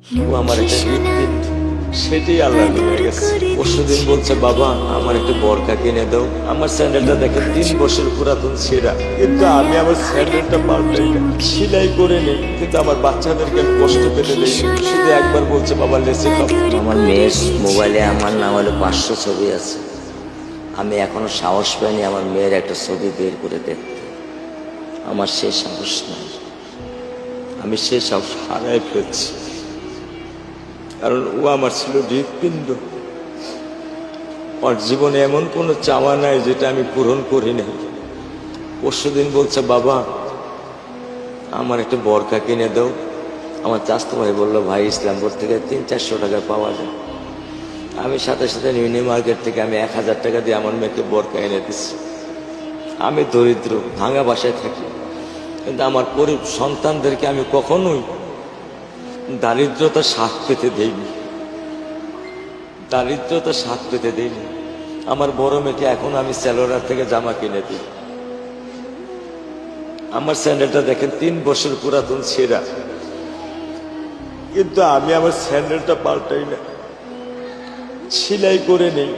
ও আমার একটা হৃৎপিণ্ড, সেটাই আল্লাহ নিয়ে গেছে। পরশুদিন বলছে বাবা আমার একটা বরকা কিনে দাও। আমার স্যান্ডেলটা দেখে 3 বছর পুরাতন ছেঁড়া, কিন্তু আমি আমার স্যান্ডেলটা পাল্টাই না, সেলাই করে নেই, কিন্তু আমার বাচ্চাদেরকে আমি কষ্ট পেতে দেই না। শুধু একবার বলছে বাবা লেসে খাও। আমার মেয়ের মোবাইলে আমার নাম হলো 500 ছবি আছে। আমি এখনো সাহস পাইনি আমার মেয়ের একটা ছবি বের করে দেখতে। আমার সে সাহস নাই। আমি সে সব হারাই ফেলছি, কারণ ও আমার ছিল হৃৎপিণ্ড। ওর জীবনে এমন কোনো চাওয়া নাই যেটা আমি পূরণ করি নাই। পরশুদিন বলছে বাবা আমার একটা বরকা কিনে দাও। আমার চাস্তো ভাই বললো ভাই ইসলামপুর থেকে 300-400 টাকা পাওয়া যায়। আমি সাথে সাথে মিনি মার্কেট থেকে আমি 1000 টাকা দিয়ে আমার মেয়েকে বরকা এনে দিচ্ছি। আমি দরিদ্র, ভাঙা বাসায় থাকি, কিন্তু আমার গরিব সন্তানদেরকে আমি কখনোই দারিদ্রতার স্বাদ পেতে দেইনি, দারিদ্রতার স্বাদ পেতে দেইনি। আমার বড় মেয়েকে এখন আমি সেলোরার থেকে জামা কিনে দিই। আমার স্যান্ডেলটা দেখেন 3 বছর পুরাতন ছেঁড়া, কিন্তু আমি আমার স্যান্ডেলটা পাল্টাই না, সেলাই করে নেই।